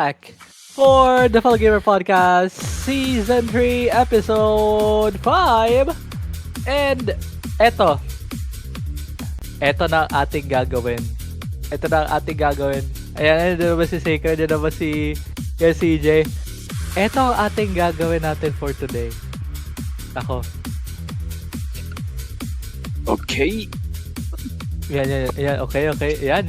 back for the Fellow Gamer Podcast Season 3 Episode 5. And eto, eto na ang ating gagawin. Ito na ang ating gagawin. Ayan, dyan naman si Sacred, dyan naman si CJ. Ito ang ating gagawin natin for today. Ako. Okay. Yan. Okay. Yan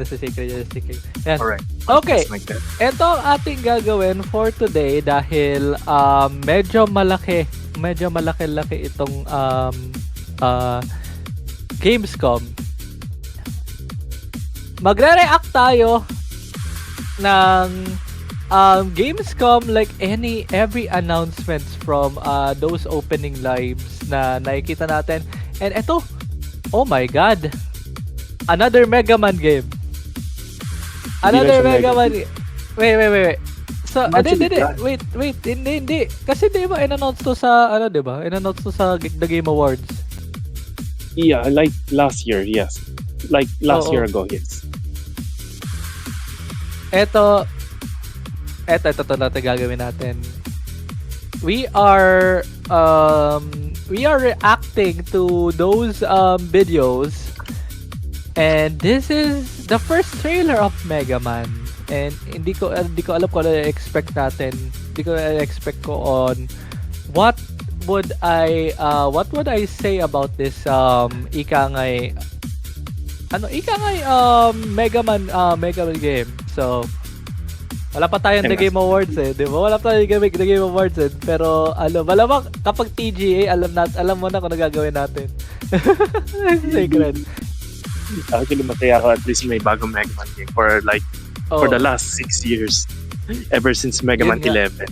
si Sacred, yan si Sacred. Yan. Alright. Okay. Just like that. Ito ang ating gagawin for today dahil medyo malaki-laki itong Gamescom. Magre-react tayo ng Gamescom like every announcements from those opening lives na nakikita natin. And ito, oh my god, another Mega Man game. Another Mega Man. Wait. So, hindi. Kasi di ba in-announce to sa, di ba? In-announce to sa The Game Awards. Yeah, like last year, yes. Like last year ago, yes. Ito natin gagawin natin. We are reacting to those videos, and this is the first trailer of Mega Man. And hindi ko alam kung ano expect natin. Hindi ko expect ko on what would I say about this Mega Man game. So wala pa tayong The Game Awards di ba? Wala pa tayong The Game Awards pero malamang kapag TGA alam mo na kung nagagawin natin. Secret. Actually, masaya ako at least may bagong Mega Man game for the last 6 years. Ever since Mega Man 11.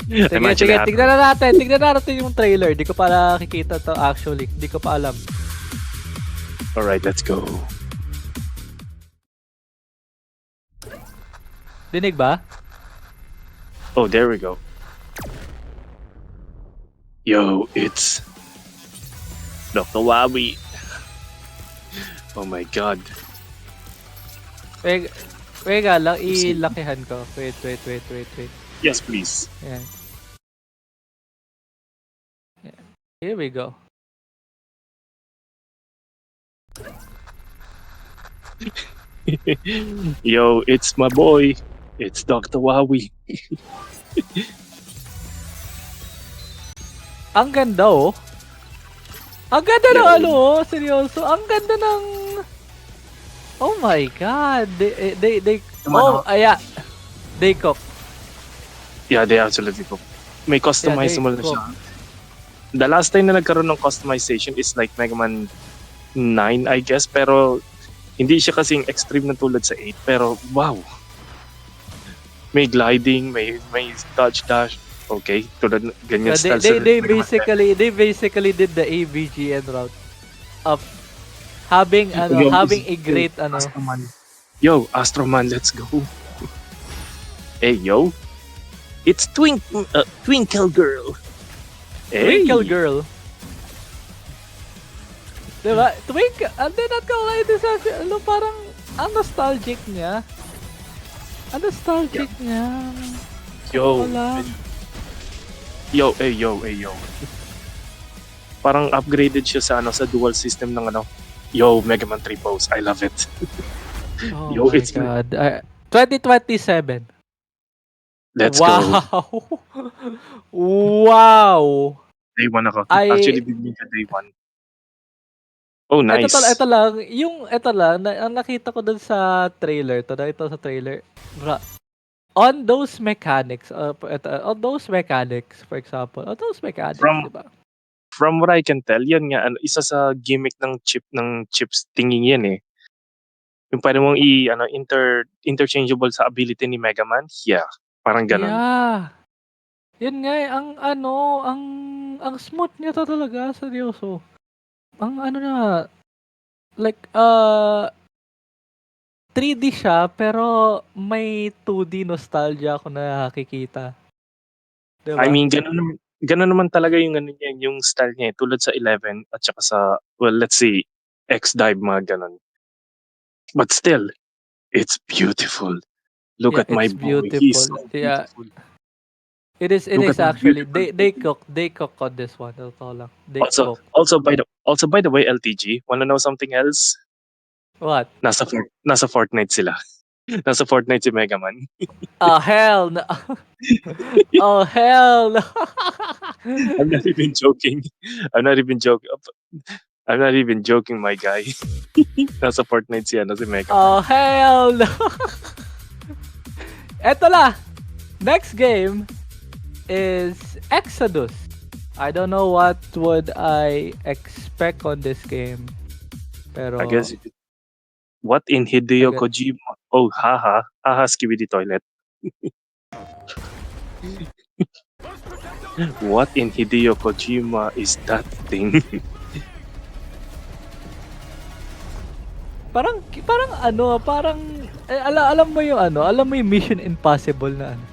Sige, tignan na natin yung trailer. Di ko pa nakikita to actually. Di ko pa alam. Alright, let's go. Dinig ba? Oh, there we go. Yo, it's Dr. Wabi. Oh my god. Wait lang, ilakihan ko. Wait. Yes, please. Ayan. Here we go. Yo, it's my boy. It's Dr. Wawi. Ang ganda Ang ganda ng seryoso. Ang ganda ng oh my god. They cook. Yeah, they absolutely cook. May customizable na siya. The last time na nagkaroon ng customization is like Mega Man 9, I guess. Pero hindi siya kasing extreme na tulad sa 8. Pero wow. May gliding, may dodge dash. Okay, tulad ganyan style. They basically did the ABGN route of having a great Astroman. Yo, Astroman, let's go. Hey, yo. It's Twinkle Girl. Hey. Twinkle Girl. Diba? Twinkle, hindi not gonna lie, this actually, parang ang nostalgic niya. Yo. Yo. Parang upgraded siya sa dual system ng Yo, Mega Man 3 Pose. I love it. Oh Yo, my it's god. 2027. Let's go. Wow. Day 1 ako. Actually, bigyan ka day 1. Oh, nice. Ito lang, ang nakita ko dun sa trailer, ito sa trailer. On those mechanics, for example, diba? From what I can tell, yan nga, isa sa gimmick ng chips tingin yan eh. Yung pwede mong interchangeable sa ability ni Mega Man, yeah, parang ganun. Yeah. Yun nga ang smooth niya talaga, seryoso. Ang like 3D siya pero may 2D nostalgia ako na nakikita. Diba? I mean, ganun naman talaga yung yung style niya tulad sa 11 at saka sa let's say X-Dive mga ganun. But still, It's beautiful. Look Yeah, at my it's boy. He's beautiful. so Yeah, beautiful. it Look is at my actually. beautiful boy. They cook on this one. Totoo lang. They Also, cook. also by the way, LTG, wanna know something else? What? Nasa Fortnite sila. Nasa Fortnite si Mega Man. Oh hell no. Oh hell no. I'm not even joking. I'm not even joking. I'm not even joking, my guy. Nasa Fortnite si Mega Man. Oh hell no. Eto na. Next game is Exodus. I don't know what would I expect on this game. I Pero guess what in I Hideo got Kojima? Oh, haha, haha, Skibidi Toilet. What in Hideo Kojima is that thing? alam mo yung alam mo yung Mission Impossible na ano.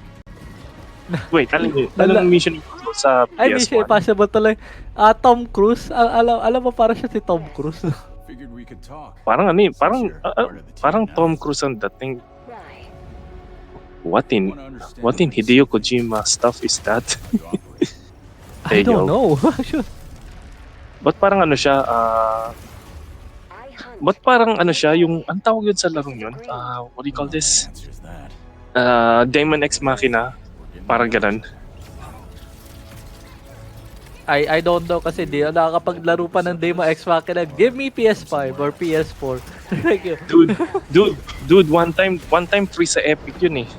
Wait, anong Nala, Mission Impossible sa ay Mission PS1? Impossible tuloy. Tom Cruise. Alam mo para siya si Tom Cruise. Figured we could talk. Parang ano eh, Since you're part of the team parang now. Tom Cruise ang dating. What in Wanna understand what in my Hideo secret Kojima stuff is that? you operate. I Hey, don't yo. know. Actually, Ba't parang ano siya, ba't parang ano siya, yung, ang tawag yun sa larong yun? What do you call Nobody this? answers that. Demon X Machina. We're getting Parang close. ganun. I don't know kasi di ako nakakapaglaro pa ng Demo X Machina. Give me PS5 or PS4. Thank you. Dude, one time free sa Epic yun eh.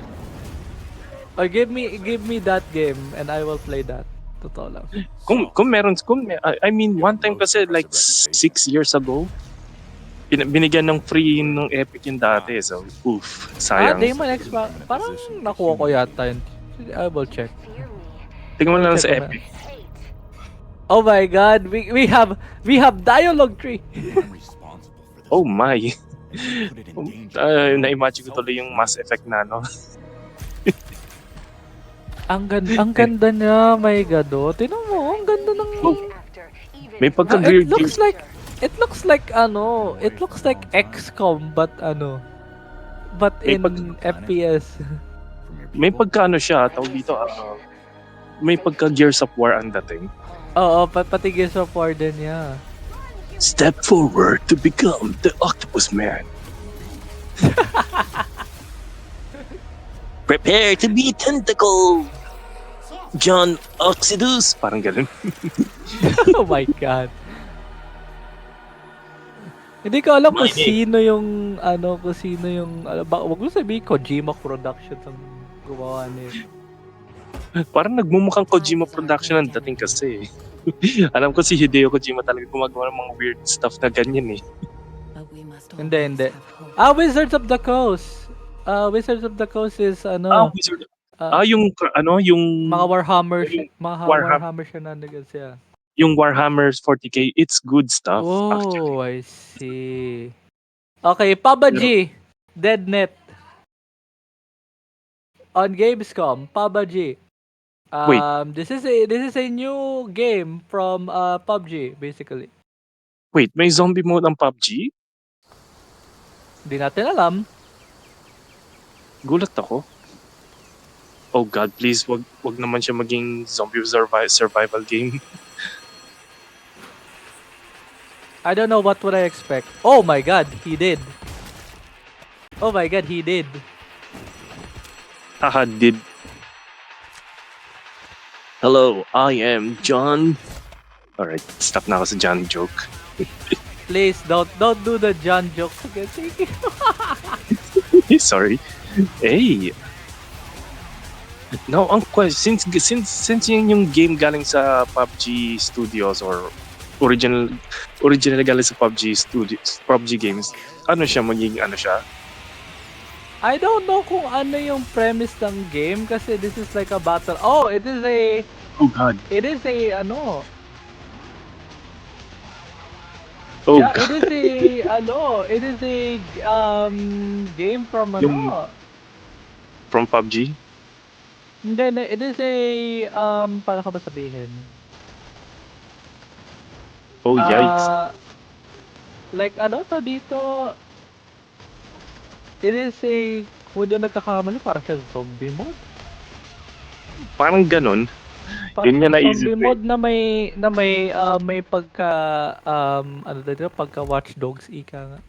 Or give me that game and I will play that. Totoo lang. I mean, one time kasi like 6 years ago, binigyan ng free ng Epic yung dati. So, oof, sayang. Demon X Machina. Parang nakuha ko yata yun. I will check. Tingnan mo lang sa Check ko na. Epic. Oh my god, we have dialogue tree. I'm responsible for this. Oh my. Put it in danger. Na-imagine ko tuloy yung Mass Effect na, no? Ang ganda niya, my god. Oh. Tingnan mo, ang ganda ng May Ah, pagka-gear it looks like XCOM but May in FPS. From your may people. pagka ano siya, tawag dito, may pagka Gears of War ang dating. Oo, pati Gears of War din niya. Step forward to become the Octopus Man. Prepare to be tentacle. John Oxidus. Parang ganun. Oh my god. Hindi ko alam kung My name. sino yung wag mo sabihin Kojima Productions ang gumawa niya. Parang nagmumukhang Kojima Production ang dating kasi. Alam ko si Hideo Kojima talaga gumagawa ng mga weird stuff na ganyan eh. Hindi. Wizards of the Coast. Wizards of the Coast is Wizard. ah, Yung mga Warhammer, yung Warhammer shenanigans siya. yung Warhammer 40K, it's good stuff actually. Oh, I see. Okay, PUBG, Deadnet. On Gamescom, PUBG. Wait. This is a new game from PUBG basically. Wait, may zombie mode ang PUBG? Hindi natin alam. Gulat ako. Oh god, please wag naman siya maging zombie survival game. I don't know what would I expect. Oh my god, he did. Oh my god, he did. Haha, did. Hello, I am John. Alright, stop na ako sa John joke. Please don't do the John joke again. Thank you. Sorry. Hey. No, ang question, since yun yung game galing sa PUBG Studios or original galing sa PUBG Studios, PUBG games, ano siya magiging ano siya? I don't know kung ano yung premise ng game kasi this is like a battle. Oh, it is a Oh god. Oh Oh yeah, god. it is a game from From PUBG? Hindi, it is a paano ka ba sabihin? Oh yikes. Like to dito It is a, kung di nagkakamali, parang siya zombie mode. Parang ganun. Parang Yun nga siya naisip zombie ko eh. mode na may pagka, ano dito, pagka Watch Dogs, ika nga.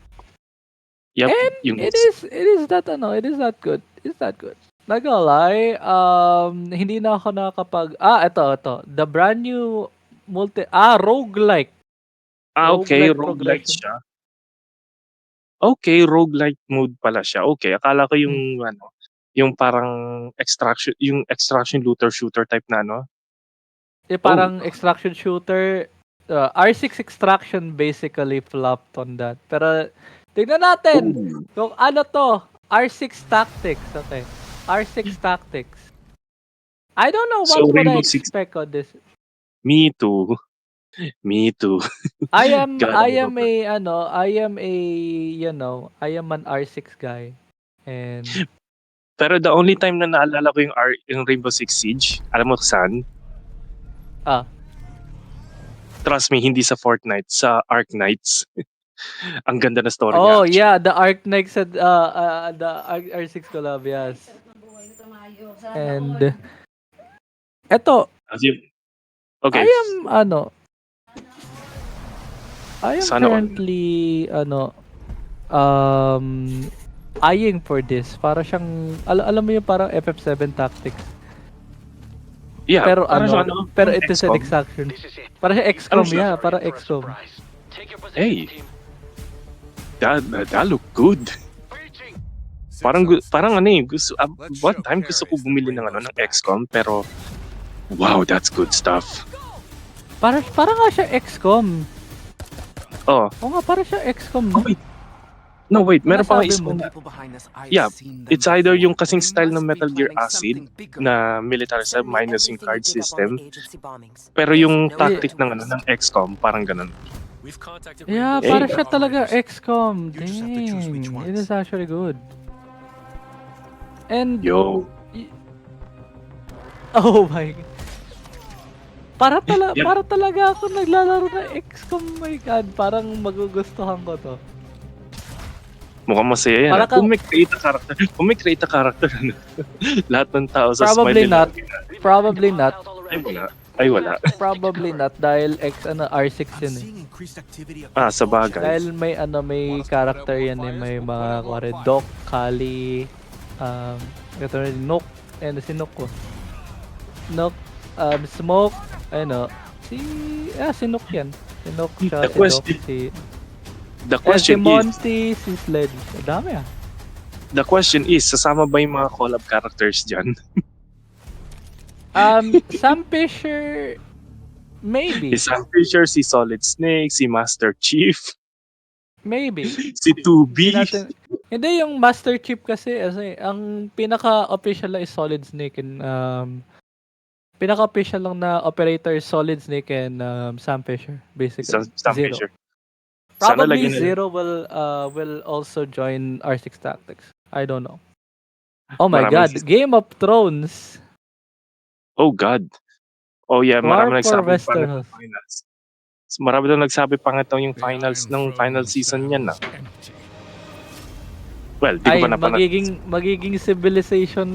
Yup, And yung it is not good. It's not good. Not gonna lie, hindi na ako nakakapag, ito, the brand new roguelike. okay, Roguelike roguelite progression. siya. Okay, roguelite mode pala siya. Okay, akala ko Hmm. yung yung parang extraction looter shooter type na ano. Oh, Parang extraction shooter, R6 extraction basically flopped on that. Pero tignan natin oh. kung ano to, R6 tactics, okay. R6 tactics. I don't know So what would I Rainbow Six, expect on this. me too. Me too. God, I I am hope that. a ano, I am an R6 guy. And Pero the only time na naalala ko yung Rainbow Six Siege, alam mo saan? ah, Trust me, hindi sa Fortnite, sa Ark Knights. Ang ganda na story niya oh actually. yeah, the Arc Knight said the R6 collab, yes. And eto, As in, okay, I am ano, I am sana all. currently um eyeing for this. Para siyang alam mo yung parang FF7 tactics. Yeah, Pero parang sa ano, pero yung it is an XCOM. exaction. Para siya Ano XCOM, siya? yeah, para XCOM. Hey, that look good. Parang ano eh, one time gusto ko bumili ng ano ng XCOM pero wow, that's good stuff. Para nga siya XCOM. Oh, Oo nga, para siya XCOM, no? wait, meron pa nga Nasabi isa mo. na. Yeah, it's either yung kasing style ng Metal Gear Acid na military style minus yung card system, pero yung tactic ng ano ng XCOM parang ganun. Yeah, Hey. para siya talaga XCOM. You just have to choose which Dang, ones. it is actually good. And Yo, oh my god. Yeah. Para talaga ako naglalaro ng XCOM, my god. Parang magugustuhan ko to. mukhang masaya yan. Para Kung may create a character, ano, lahat ng tao sa Probably smile not. nila. Probably not. Ay wala. Probably not dahil R6 I'm yun eh. seeing increased activity Ah, sa bagay. Dahil may character yan eh, may mga kuwari Doc, Kali, ito rin Nook, si Nook ko. Nook, Smoke, si Nook yan. Si Nook, The tsaka si Doc, question- si The si Monty, si Sledge. Dami ah. The question is, sasama ba yung mga collab characters dyan? Sam Fisher, maybe. Si Sam Fisher, si Solid Snake, si Master Chief, Maybe. si 2B. Hindi, yung Master Chief kasi ang pinaka-official lang is Solid Snake and pinaka-official lang na operator is Solid Snake and Sam Fisher, basically. Sam Zero. Fisher. Sana Probably lagyan nila. Zero will also join R6 Tactics. I don't know. Oh my Maraming god, season. Game of Thrones. Oh God. Oh yeah, War marami for nagsabi pa ng Westeros. finals. Marami daw nagsabi pa nga daw yung finals ng final season niyan na. Well, di ko Ay, pa napanood. magiging civilization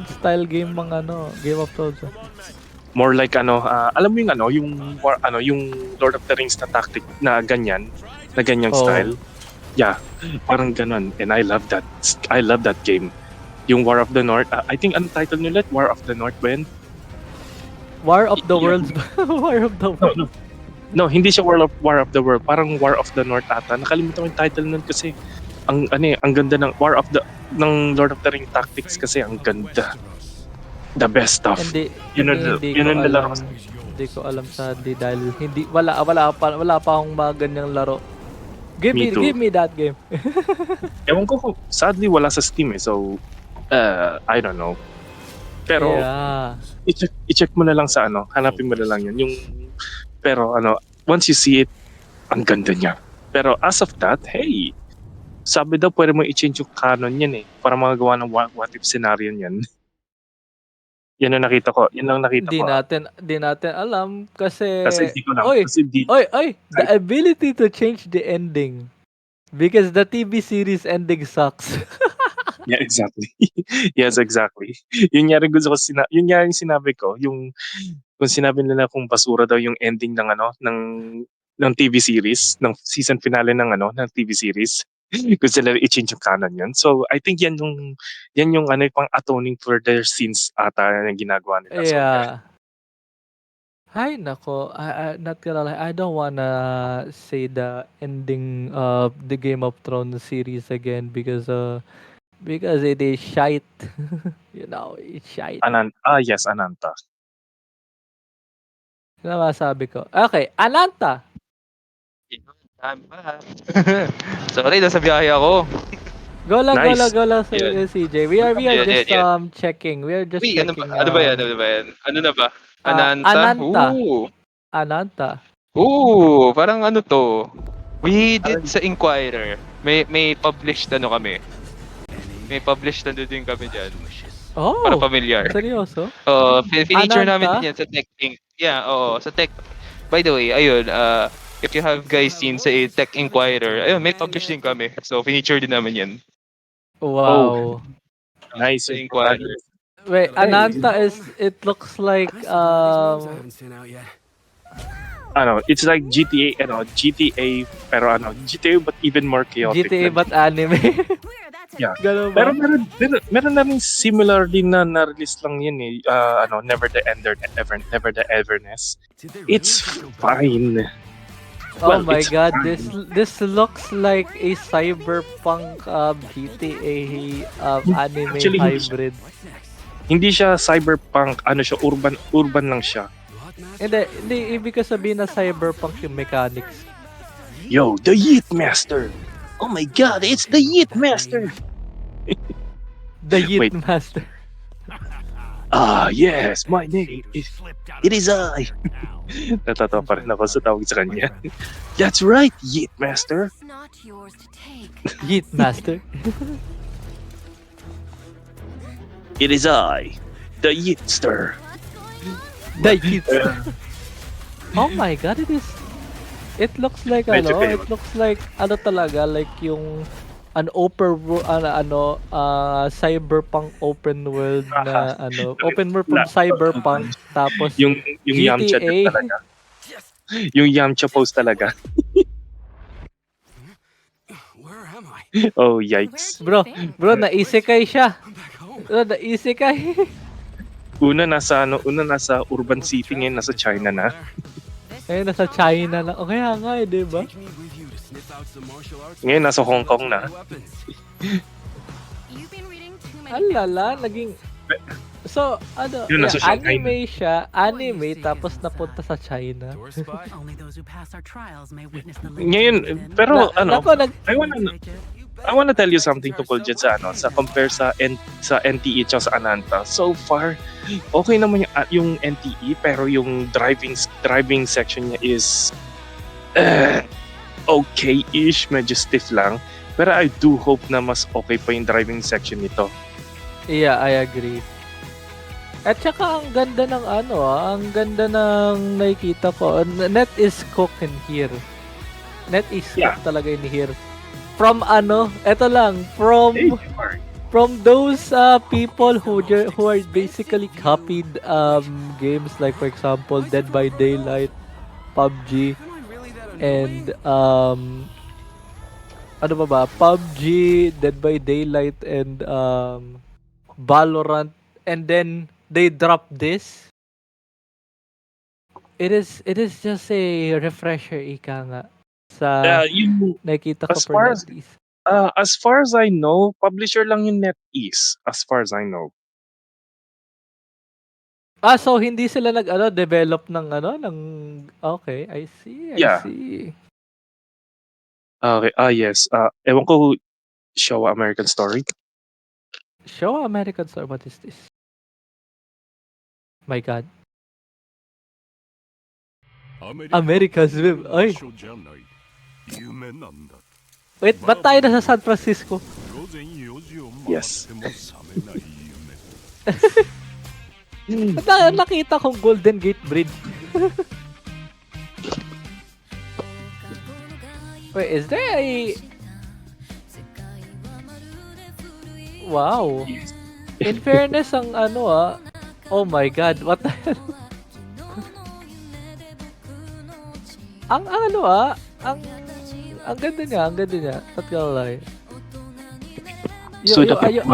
style game Game of Thrones. More like alam mo yung yung Lord of the Rings na tactic na ganyang Oh. style. Yeah, parang ganon. And I love that. I love that game. Yung War of the North. I think anong title nyo ulit? War of the North ba yun? War of the Yeah. Worlds. War of the Worlds. No, hindi siya War of the World. Parang War of the North ata. Nakalimutan ko yung title nun kasi ang ganda ng ng Lord of the Rings tactics kasi ang ganda. The best stuff. Hindi, Yun ang- hindi yun ko ang alam. nalaro ko. Hindi ko alam dahil wala pa akong mga ganyang laro. Give Me too. me that game. Ewan ko kung sadly wala sa Steam eh. So, I don't know. Pero, yeah. i-check mo na lang sa hanapin mo na lang yun. Pero once you see it, ang ganda niya. Pero as of that, hey, sabi daw pwede mo i-change yung canon yan eh. Para magawa ng what if scenario yan. Yan ang nakita ko. Yan lang nakita Di ko. natin alam kasi Kasi di ko lang. Oy, Kasi di, the ability to change the ending because the TV series ending sucks. Yeah, exactly. Yes, exactly. Yun nga rin gusto ko yun nga yung sinabi ko, yung kung sinabi nila kung basura daw yung ending ng ano, ng TV series, ng season finale ng ano, ng TV series. Kung sila i-change yung canon yun. So, I think yan yung ano, pang atoning for their sins ata na ginagawa nila. So, yeah. Yeah. Ay nako, not gonna lie, I don't wanna say the ending of the Game of Thrones series again because it is shite. You know, it's shite. Yes, Ananta. Ano masabi ko? Okay, Ananta. I'm back. Sorry, nasa biyahe ako. Go lang, Nice. go lang sa Yun. CJ. We are Yun, just yun, yun. checking. We are just Uy, ano ba? checking. Ano ba yan? Ano ba yan? Ano na ba? Ananta? Ananta. Ooh. Ananta. Ooh, parang ano to? We did sa Inquirer. May published ano kami. May published ano din kami diyan. Para Oh, familiar. seryoso? Feature namin Ananta? din yan sa Tech Inc. Yeah, oo, sa Tech. By the way, ayun, if you have guys seen sa Tech Inquirer, ayun, may publish din kami. So, feature din namin yan. Wow. Nice. Sa Inquirer. Wait, Ananta it looks like It's like GTA, pero GTA but even more chaotic. GTA but anime. Yeah. Ganun ba? Pero meron na rin similar din na na-release lang yun eh. Never the Everness. It's fine. Oh Well, my it's god, fine. this looks like a cyberpunk GTA anime Actually, hybrid. Hindi siya cyberpunk, urban lang siya. Hindi ibig ko sabihin na cyberpunk yung mechanics. Yo, the Yeet Master! Oh my god, it's the Yeet Master! The Yeet Wait. Master. Yes, my name is... It is I! Natatawa pa rin ako sa tawag sa kanya. That's right, Yeet Master! It's not yours to take. Yeet Master. It is I, the Yeetster! The Yeet. Oh my god, it looks like Medyo it looks like talaga like yung an cyberpunk open world na open world from cyberpunk tapos Yung Yamcha GTA. talaga. Yung Yamcha pose talaga. Where am I? Oh, yikes. Bro, naisekay siya. Naisekay. Una nasa urban city, ngayon nasa China na. Eh, nasa China na. O kaya nga, di ba? Take me with you to sniff out some martial arts. Ngayon nasa Hong Kong na. Weapons. You've been reading too many Alala, naging... So, Yun, nasa Shanghai anime siya. Anime, tapos napunta sa China. Door spy? Only those who pass our trials may witness the Ngayon, pero Nako, I wanna tell you something tungkol dyan sa compare sa NTE at sa Ananta. So far, okay naman yung NTE, pero yung driving section niya is okay-ish, medyo stiff lang. Pero I do hope na mas okay pa yung driving section nito. Yeah, I agree. At saka ang ganda ng ang ganda ng nakikita ko. Net is cooking here. Net is cooked talaga in here. From eto lang, from those people who are basically copied games like for example Dead by Daylight, PUBG, and PUBG, Dead by Daylight, and Valorant, and then they drop this. It is just a refresher, ika nga, sa nakita ko as for far as- NetEase. As far as I know, publisher lang yung NetEase, as far as I know. So hindi sila develop ng okay, I see. Yeah. Okay, yes. Ewan ko, Showa American Story. Show American Star, what is this? My god. America's Web. Ay, wait, ba't tayo nasa San Francisco? Yes. Ba't nakita kong Golden Gate Bridge? Wait, is there a... Wow. In fairness, ang oh my god, what the hell? ang ganda niya, not gonna lie. Suda Yung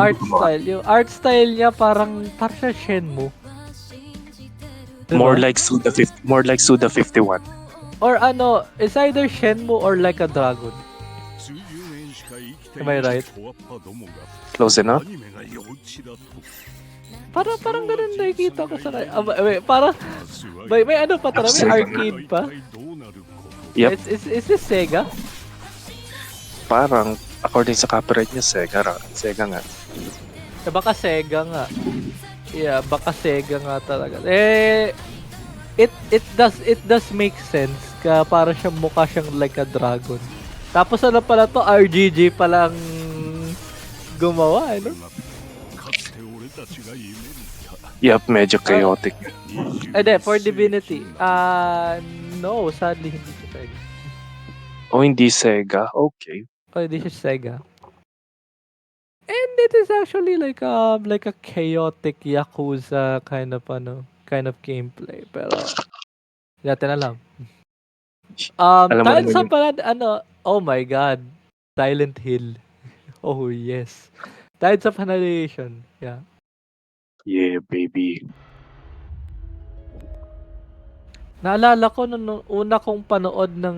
art style niya parang siya Shenmue. Diba? More like Suda 51. Or it's either Shenmue or like a dragon. Am I right? Close enough? Parang ganun nakikita ko sa parang may pa talaga, may arcade pa. Yep. Is this Sega? Parang, according sa copyright niya, Sega nga. Baka Sega nga. Yeah, baka Sega nga talaga. It does make sense ka para siyang mukha siyang like a dragon. Tapos pala to, RGG palang gumawa, ano? Yep, medyo chaotic. For Divinity. No, sadly hindi siya Sega. Hindi Sega. Okay. Hindi siya Sega. And it is actually like a chaotic Yakuza kind of gameplay. Pero hindi natin alam. Alam mo Dahil naman sa yun. pala, oh my god, Silent Hill. Oh yes. Dahil sa Annihilation. Yeah. Yeah, baby. Naalala ko nung una kong panood ng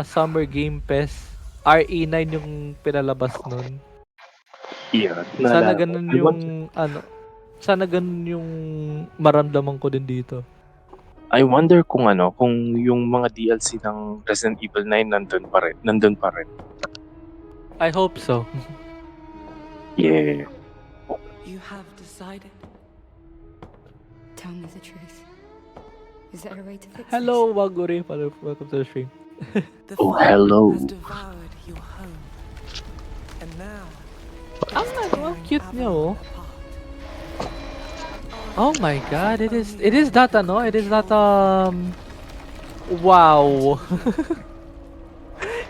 Summer Game Fest, RE9 yung pinalabas nun. Yeah. Sana ganun yung maramdaman ko din dito. I wonder kung yung mga DLC ng Resident Evil 9 nandun pa rin. I hope so. Yeah. You have decided. Tell me the truth. Is there a way to fix Hello, Waguri. Welcome to the stream. The Oh, fire hello. has devoured your home. And now, Ang cute niya, oh. Oh my god, it is that wow.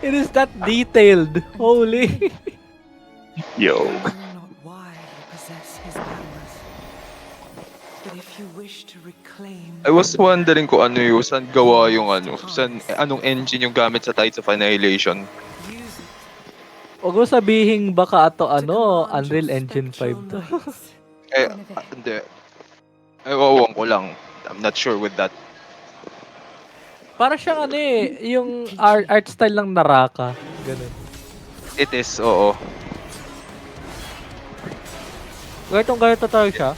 It is that detailed. Holy. Yo. I know not why you possess his powers. But if you wish to reclaim... I was wondering kung saan gawa yung anong engine yung gamit sa Tides of Annihilation. Use it Huwag mo sabihin baka to command Unreal your Engine 5 spectral to. knights. Hindi. Ewan ko lang. I'm not sure with that. Para siyang yung art style ng Naraka. Ganun. It is, oo. Ganito talaga siya.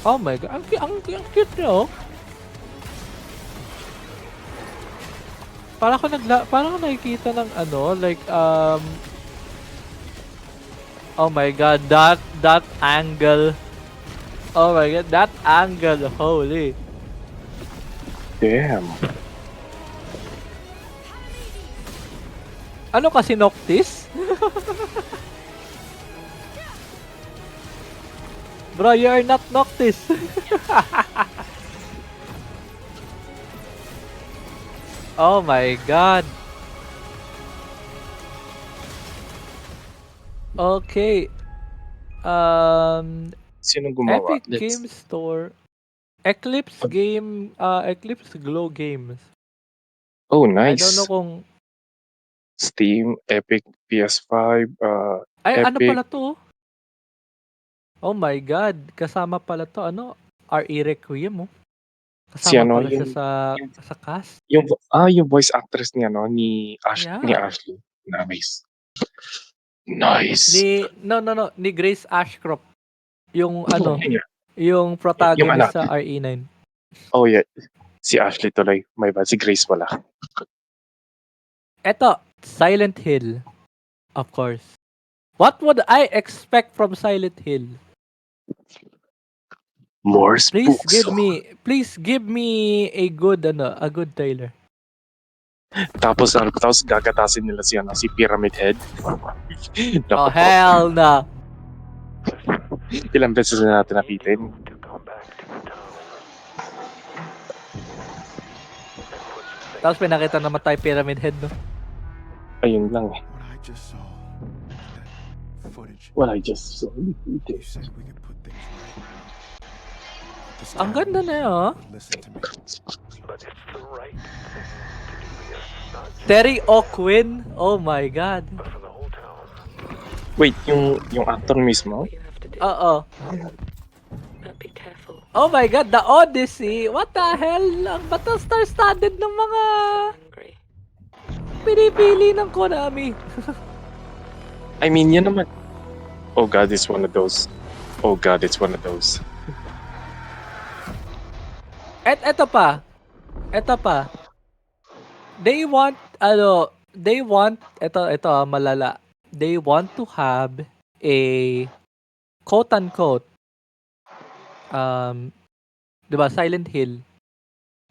Oh my god, ang cute niya, oh. Parang ko nakikita ng oh my god, that angle. Oh my god, that angle, holy. Damn. Ano kasi Noctis? Bro, you are not Noctis. Oh my god. Okay. Sinong gumawa? Epic Game Store. Eclipse Glow Games. Oh, nice. I don't know kung Steam, Epic, PS5, ano Epic. pala to? Oh my god, kasama pala to RE Requiem, oh. Kasama pala siya sa cast. Yung voice actress ni ni Yeah. Ashley. Nice. Nice. Ni Grace Ashcroft. Yung Yeah. yung protagonist sa RE9. Oh yeah. Si Ashley tuloy. May ba? Si Grace wala. Eto, Silent Hill. Of course. What would I expect from Silent Hill? More Please spooks. please give me a good trailer. Tapos gagatasin nila si Pyramid Head. Oh hell no. Ilang beses na natin napitin. Tapos pinakita naman tayo Pyramid Head, no? Ayun lang eh. What I just saw Well, I just saw it. You said we could put things right. Ang ganda na yun, oh. Listen to me. Terry O'Quinn. Oh my God. Wait, yung actor mismo? Oo. Oh my God, The Odyssey. What the hell? Ang bata star-studded ng mga pinipili ng Konami. I mean, yan naman. Oh God, it's one of those. Oh God, it's one of those. Eto pa. They want, malala. They want to have a quote-unquote, diba, Silent Hill.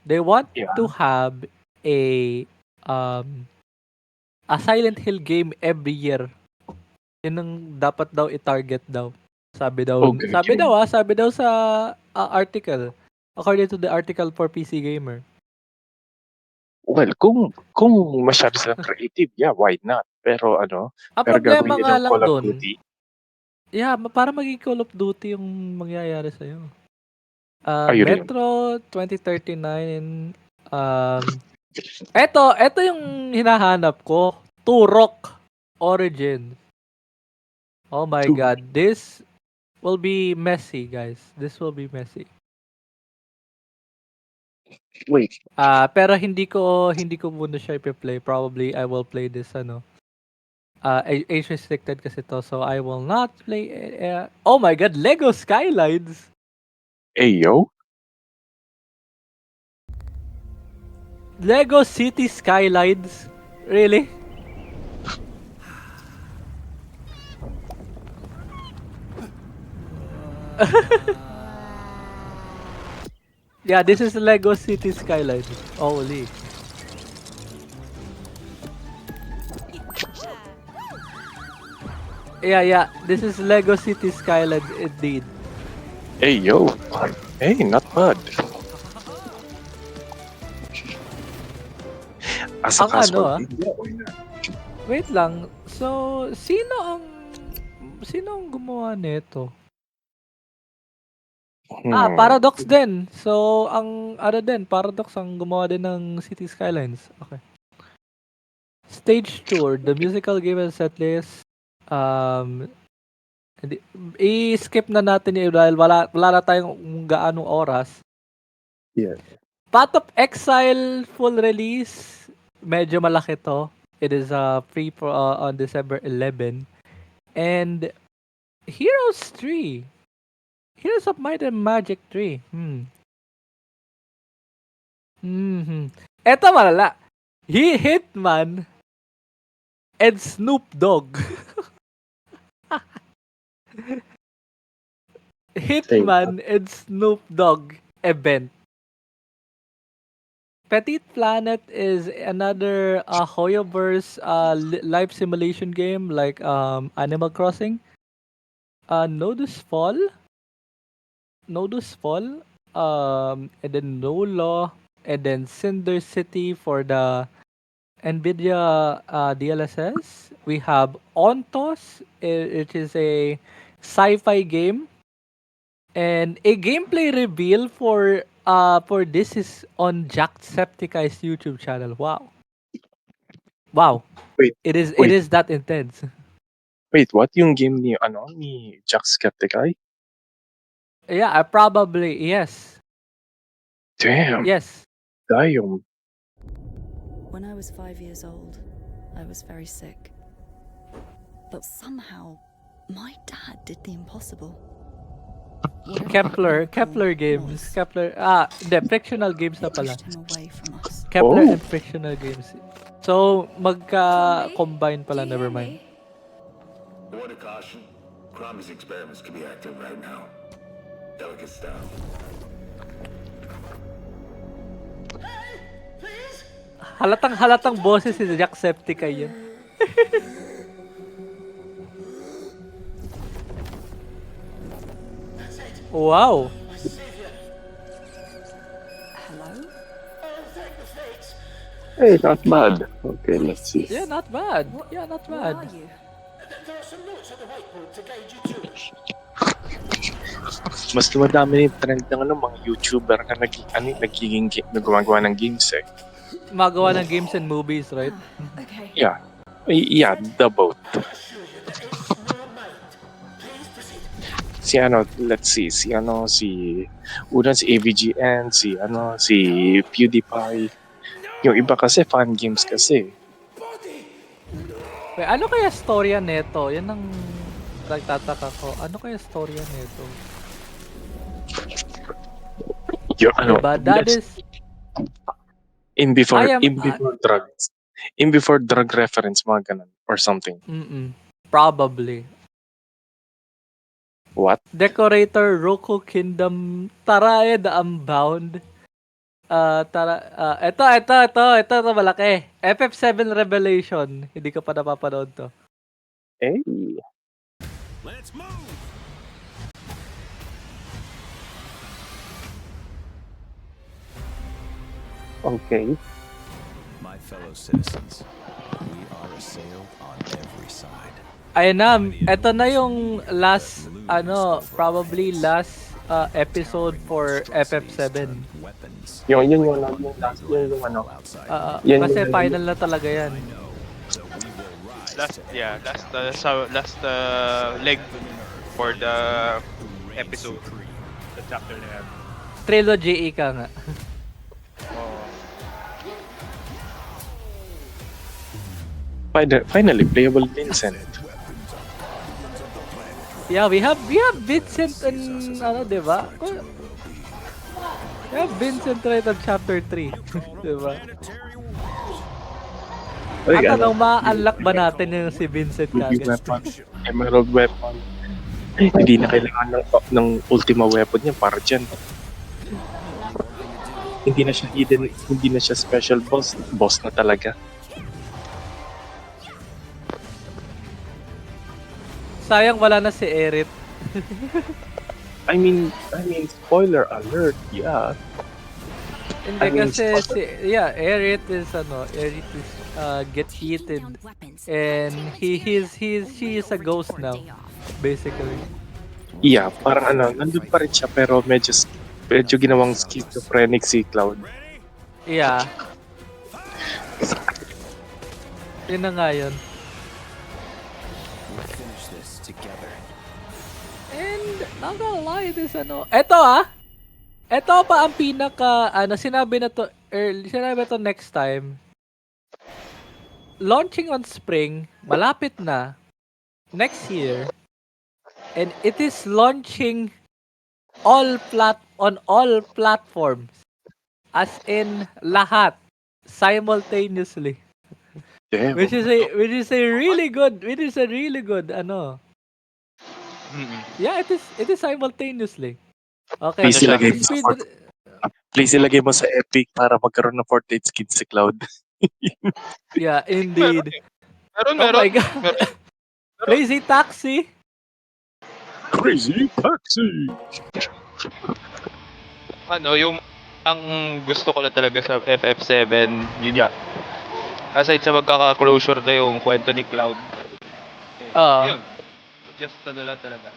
They want Yeah. to have a Silent Hill game every year. Yun ang dapat daw i-target daw. Sabi daw sa article. According to the article for PC Gamer. Well, kung masyado silang creative, yeah, why not? Pero Ang pero problema gagawin nga nilang lang Call of dun, Duty. yeah, para maging Call of Duty yung mangyayari sa'yo. Ayun yun. Metro 2039. Eto yung hinahanap ko. Turok Origins. Oh my Turok. God. This will be messy, guys. This will be messy. Wait, Pero hindi ko muna siya i-play. Probably I will play this age restricted kasi to, so I will not play oh my God, Lego Skylines. yo. Lego City Skylines. Really? Yeah, this is Lego City Skylines. Holy. Yeah. This is Lego City Skylines indeed. Hey, yo. Hey, not bad. As a Ang casual ano, game, yeah, why not? Wait lang. So, sino ang gumawa nito? Paradox din. So, Paradox ang gumawa din ng City Skylines. Okay. Stage Tour, the musical game and setlist. I-skip na natin yun dahil wala na tayong gaanong oras. Yeah. Path of Exile full release. Medyo malaki to. It is free for on December 11. And Heroes 3. Heroes of Might and Magic 3. Eto malala. Hitman and Snoop Dogg. Hitman and Snoop Dogg event. Petit Planet is another Hoyoverse life simulation game like Animal Crossing. Nodus Fall, and then No Law, and then Cinder City for the NVIDIA DLSS. We have Ontos, it is a sci-fi game, and a gameplay reveal for this is on Jacksepticeye's YouTube channel. Wow. Wait, It is wait. that intense. Wait, what? Yung game ni Jacksepticeye? Yeah, probably yes. Damn. Yes. Damn. When I was 5 years old, I was very sick. But somehow, my dad did the impossible. Kepler games. The frictional games na pala. Pushed him away from us. Kepler Oh. and frictional games. So, magka-combine pala, never mind. A word of caution. Crombie's experiments could be active right now. Delicate stuff. Halatang boses si Jacksepticeye yun. Wow. Hello? Hey, not bad. Okay, let's see. Yeah, not bad. Yeah, not Where are bad. you? Mas dumadami yung trend ng mga YouTuber na gumagawa ng games eh. Magawa ng games and movies, right? Okay. Yeah. Yeah, the both. Let's see, unang si AVGN, si PewDiePie. Yung iba kasi fan games kasi. Wait, ano kaya storya neto? Yan ang nagtataka ko. Ano kaya storya neto? Yung Diba? That is... in before I am- drugs. In before drug reference, mga ganun, or something. Probably. What? Decorator Roku Kingdom Tarae the Unbound. Ito malaki. FF7 Revelation. Hindi ko pa napapanood to. Eh? Let's move! Okay. My fellow citizens, we are assailed on every side. Ayun na, ito na yung last, probably last episode for FF7. Weapons Yung last, yung outside. Yan Kasi yung- final na talaga yan. Last leg for the episode. The chapter na yan. Trilogy ika nga. Finally, playable Vincent. Yeah, we have Vincent and diba? We have Vincent right at chapter 3. Diba? At anong ma-unlock ba natin yung si Vincent Ruby kagad? weapon, emerald weapon. Hindi na kailangan ng ultima weapon niya para dyan. Hindi na siya hidden, hindi na siya special boss. Boss na talaga. Sayang wala na si Eret. I mean, spoiler alert, yeah. Hindi I mean, kasi Eret is get heated and he is a ghost now basically. Yeah, parang nandun pa rin siya pero medyo ginawang schizophrenic si Cloud. Yeah. Yun na nga yun. We'll finish this together. And not gonna lie, this eto pa ang pinaka sinabi na to next time. Launching on spring, malapit na next year. And it is launching on all platforms. As in lahat simultaneously. Damn. Which is a really good Yeah, it is simultaneously. Okay. Please ilagay mo sa Speed- Please ilagay mo sa Epic para magkaroon ng Fortnite skin si Cloud. Yeah, indeed. Meron. Oh my God. Crazy Taxi. Crazy Taxi! Yung ang gusto ko na talaga sa FF7, yun yan. Aside sa magkaka-closure na yung kwento ni Cloud. Yun. Just lang talaga.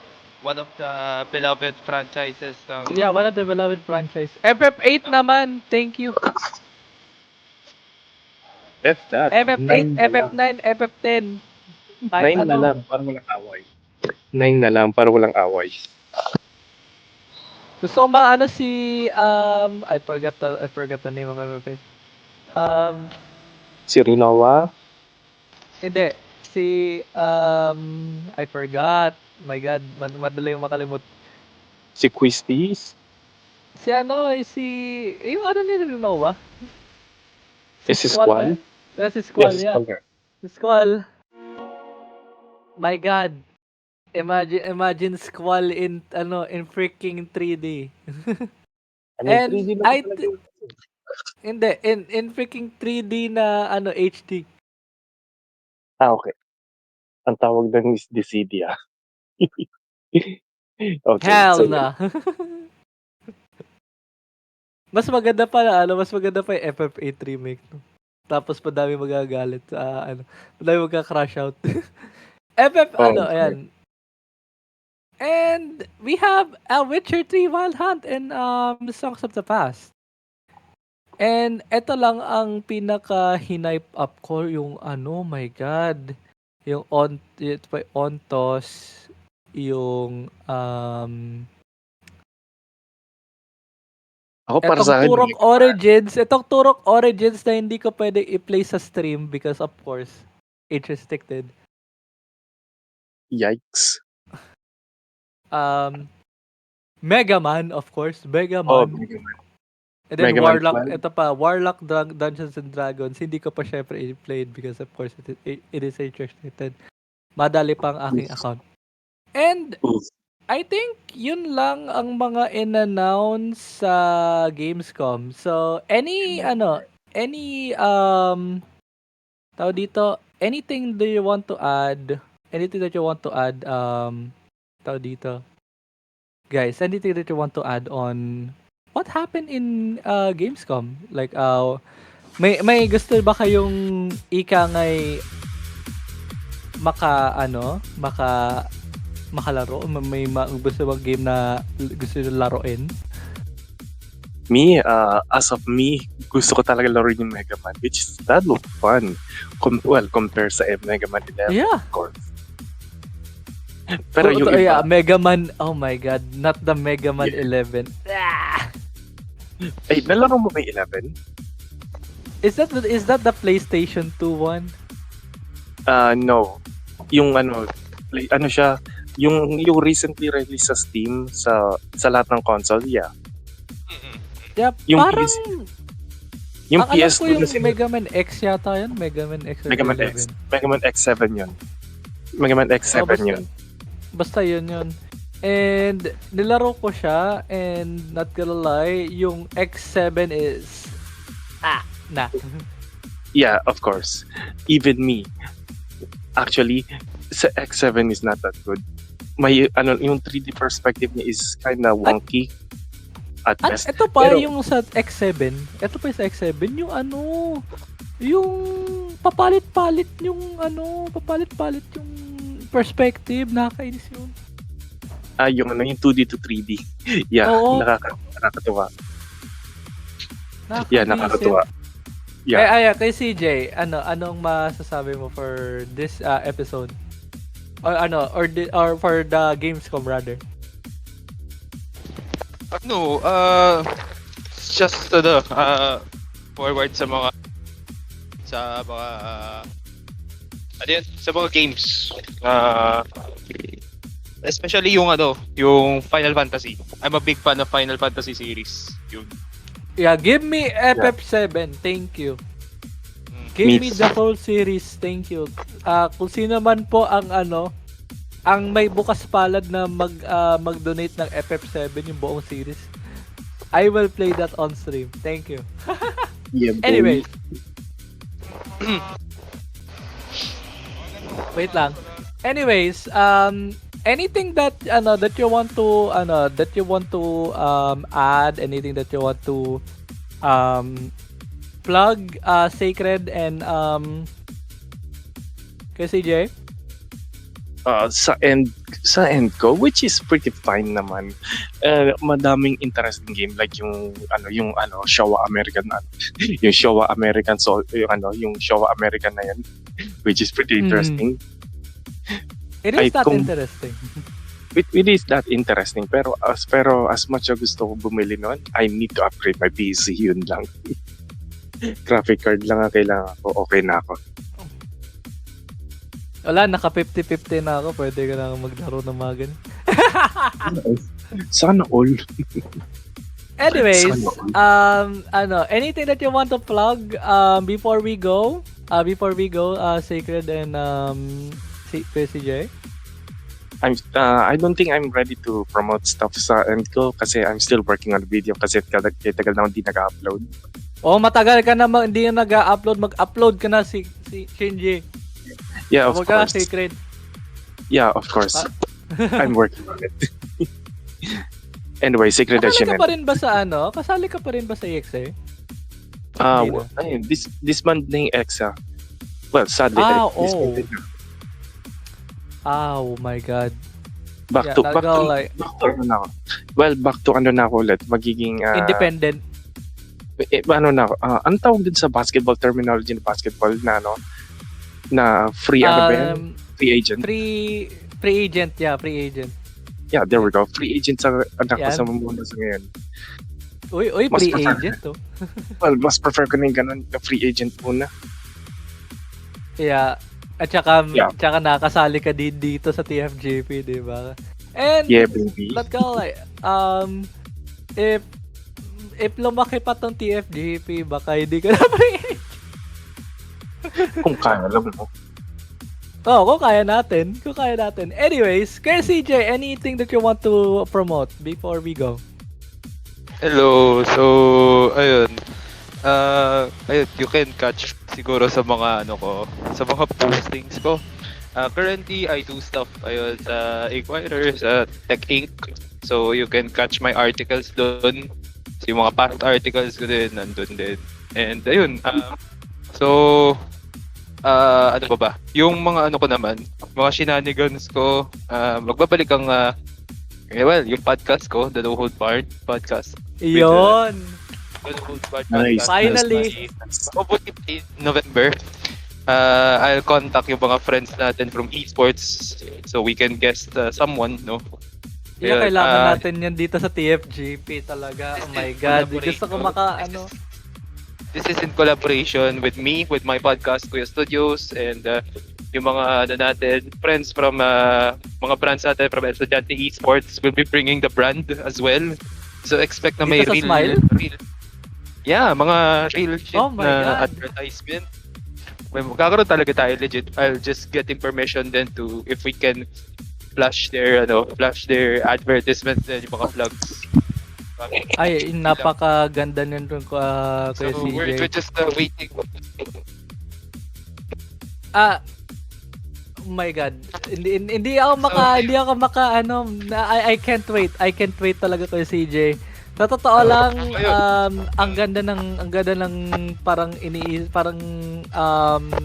One of the beloved franchises ng... Yeah, one of the beloved franchise. FF8 naman, thank you. F that. FF8, FF9, FF10. 9 na lang, para walang away. 9 na lang, para walang away. Gusto ko ba si I forgot the name of FF8. Si Rinoa, Hindi, si I forgot. My God, madali yung makalimut. si Quistis, Si yung ni Rinoa? si Squall. Si Squall, Yes, yeah. Squall. Si Squall. My God. Imagine Squall in freaking 3D. And 3D na I talaga th- yun. Hindi, in freaking 3D na HD. Okay. Ang tawag doon is Dissidia. Okay, Hell so, na. Mas maganda pa yung FF8 remake. No? Tapos madami magagalit sa madami magka-crash out. FF, Oh, ano, okay. ayan. And we have a Witcher 3 Wild Hunt and Songs of the Past. And eto lang ang pinaka hinipe up ko yung ano, my God. Yung ito pa yung Ontos, yung Ako para sa akin, Etong Turok Origins na hindi ko pwede i-play sa stream because of course, age restricted. yikes. Mega Man, of course, Mega Oh, Man. And then Mega Man Warlock, 12. ito pa, Warlock Dungeons and Dragons, hindi ko pa syempre i-played because of course it is age restricted. Madali pang aking account. And Oof. I think yun lang ang mga in-announce sa Gamescom. So, tawag dito, anything do you want to add? Anything that you want to add, tawag dito, guys, anything that you want to add on what happened in Gamescom? Like, may gusto ba kayong ikangay makalaro? May gusto bang game na gusto nyo laruin? Me, as of me, gusto ko talaga laruin yung Mega Man, which is that look fun. Compared sa Mega Man 11, Yeah. of course. Pero yung iba, Mega Man, oh my God, not the Mega Man 11. ay, nalaro mo ba yung 11? Is that the PlayStation 2 one? No. Yung ano siya, yung recently released sa Steam sa lahat ng console, yeah. Yeah, Yung parang Yung ang alam PS2 ko yung kasi Mega Man X yata yun, Mega Man X or Mega Man 11. X. Mega Man X7 yun. Mega Man X7 yun. Basta yun. And nilaro ko siya and not gonna lie, yung X7 is nah. Yeah, of course. Even me. Actually, sa X7 is not that good. May yung 3D perspective niya is kinda wonky at At best. ito pa Pero- yung sa X7, yung yung papalit-palit yung perspective, nakakainis yun. Yung yung 2D to 3D. Yeah, Oo. nakakatuwa. Nakakainis Yeah, nakakatuwa. Yeah. Kay CJ, anong masasabi mo for this episode? Or for the Gamescom rather? Just forward sa mga games. Especially yung Final Fantasy. I'm a big fan of Final Fantasy series. Yun. Yeah, give me FF7, thank you. Give Me me the whole series, thank you. Kung sino man po ang may bukas palad na mag-donate ng FF7 yung buong series, I will play that on stream. Thank you. Yeah, boy. Anyway. Wait lang. Anyways, anything that you want to add, anything that you want to plug, Sacred and kay CJ? Sa end ko, which is pretty fine naman. Madaming interesting game like yung Showa American yung Showa American yung Showa American na yan, which is pretty interesting. It is that kung- interesting. It is that interesting, pero as much as gusto ko bumili nun, I need to upgrade my PC, yun lang. Graphic card lang ang kailangan ko, okay na ako. Wala, naka 50-50 na ako. Pwede ka na maglaro ng mga ganun. Sana all. Anyways, Sana anything that you want to plug before we go, Sacred and CJ? I don't think I'm ready to promote stuff sa end ko kasi I'm still working on the video kasi tagal na hindi nag-upload. Matagal ka na hindi na nag-upload. Mag-upload ka na si Shinji. Yeah, of Huwag ka, course. Sacred. Yeah, of course. I'm working on it. Anyway, Secret Kasali Edition. ka pa rin ba sa Kasali ka pa rin ba sa EXA? This month na yung EXA. Well, sadly, Ah, this oh. month na. Oh my God. Back Yeah, to nagawa like ano na ako. Well, back to ano na ako ulit. Magiging independent. ano na ako. Ano tawag din sa basketball terminology ng basketball na ano na free ano ba yan? Free agent. Free agent, yeah, free agent. Yeah, there we go. Free agent sa anak ko Yan. sa mundo sa ngayon. Uy, Mas free prefer- agent to. Well, mas prefer ko na yung ganun na free agent muna. Yeah. At saka, Yeah. tsaka nakasali ka din dito sa TFGP, di ba? And, Yeah, baby. let's go like, if lumaki pa tong TFGP, baka hindi ka na free agent. Kung kaya, alam mo. Oh, kung kaya natin. Anyways, Kuya CJ, anything that you want to promote before we go? Hello. So, ayun. Ayun, you can catch siguro sa mga sa mga postings ko. Currently, I do stuff ayun sa Inquirer, sa Tech Inc. So, you can catch my articles doon. So, yung mga past articles ko din, nandun din. And ayun, ano ba? Yung mga ko naman, mga shenanigans ko, magbabalik ang yung podcast ko, The No Hold Barred Podcast. Iyon. The No Hold Barred Nice. Podcast. Finally. Hopefully in November, I'll contact yung mga friends natin from esports so we can guest someone, no? Yung Ayun, kailangan natin yan dito sa TFGP talaga. Oh my God. Gusto ko This is in collaboration with me, with my podcast, Kuya Studios, and yung mga natin, friends from mga brands natin from Estudiante Esports will be bringing the brand as well. So expect na may Dito sa Smile? Yeah, mga real shit Oh my na God. advertisement. May magkakaroon talaga tayo legit. I'll just get information then to if we can flash their advertisements and yung mga vlogs. Ay, napakaganda niyan Kuya So we're CJ. just waiting. Oh my God. Hindi ako I can't wait. I can't wait talaga Kuya CJ. Sa totoo lang, ang ganda ng parang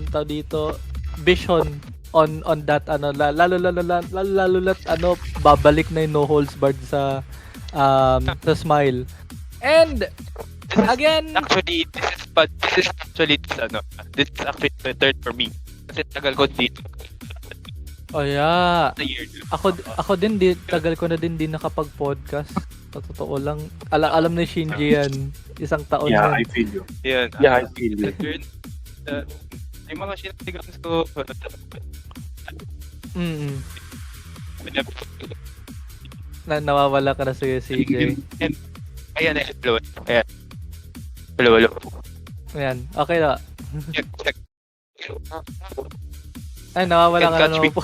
tao dito vision on that lalo babalik na yung No Holds Barred sa Smile. And again, Actually, this is actually better for me. Kasi tagal ko dito. oh yeah, A year. ako din tagal ko na din nakapag-podcast. Sa totoo lang, alam ni Shinji yan. Isang taon Yeah, na. I feel you. Yan. Yeah, I feel you. Yung mga shinigans ko, Nawawala ka na sa CJ. ayan, hello. Ayan. Hello. Ayan, okay na. Check. Ay, nawawala Can ka na catch naman me. po.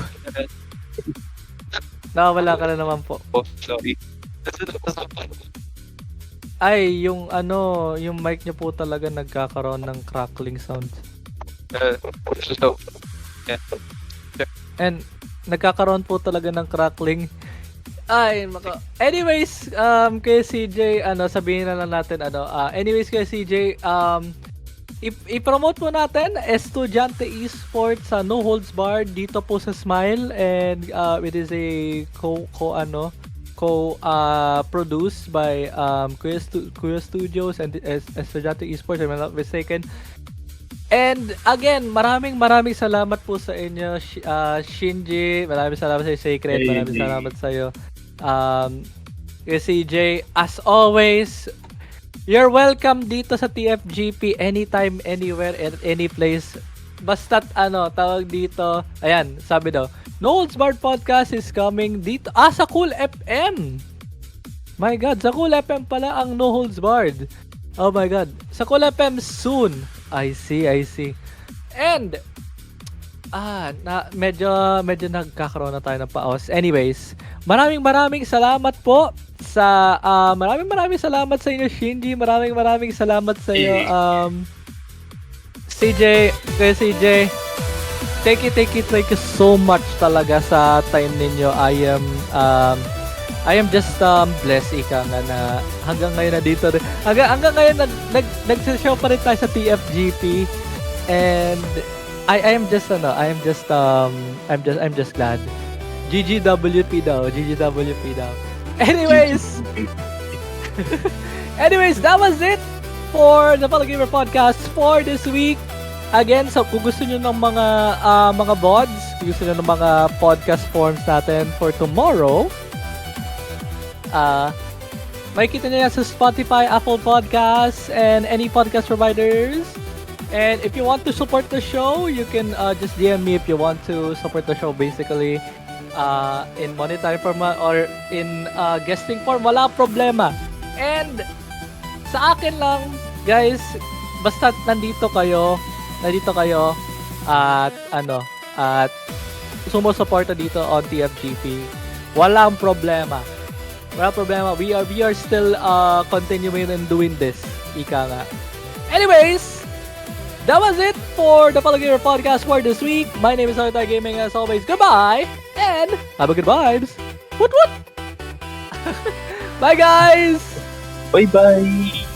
Nawawala ka na naman po. Oh, sorry. Ay, yung mic niyo po talaga nagkakaroon ng crackling sound. So, yeah. And nagkakaroon po talaga ng crackling. Ay, anyways, kay CJ, sabihin na lang natin, anyways, kay CJ, i-promote po natin Estudiante Esports sa No Holds Barred dito po sa Smile, and it is a produced by Kuya Studios and Estudiante Esports, if I'm not mistaken. And again, maraming salamat po sa inyo, Shinji. Maraming salamat sa iyo, Sacred. Maraming salamat sa iyo, CJ. As always, you're welcome dito sa TFGP anytime, anywhere, at any place. Basta't tawag dito. Ayan, sabi daw, No Holds Barred Podcast is coming dito. Sa Cool FM. My God, sa Cool FM pala ang No Holds Barred. Oh my God. Sa Cool FM soon. I see. And medyo nagkakaroon na tayo ng paos. Anyways, maraming salamat po sa maraming salamat sa inyo, Shinji. Maraming salamat sa iyo, CJ. Kay CJ, thank you so much talaga sa time ninyo. I am just blessed ika nga na hanggang ngayon na dito rin. Hanggang ngayon nag-show pa rin tayo sa TFGP, and I'm just glad. GGWP daw. Anyways, that was it for the Fellow Gamer Podcast for this week. Again, so kung gusto nyo ng mga VODs, kung gusto nyo ng mga podcast forms natin for tomorrow, makikita nyo yan sa Spotify, Apple Podcasts, and any podcast providers. And if you want to support the show, you can just DM me if you want to support the show basically in monetary form or in guesting form. Wala problema. And sa akin lang, guys, basta nandito kayo at sumusuporta dito on TFGP. Walang problema. We are still continuing and doing this. Ika nga. Anyways, that was it for the Fellow Gamer Podcast for this week. My name is Solitaire Gaming. As always, goodbye and have a good vibes. Woot woot! Bye, guys! Bye-bye!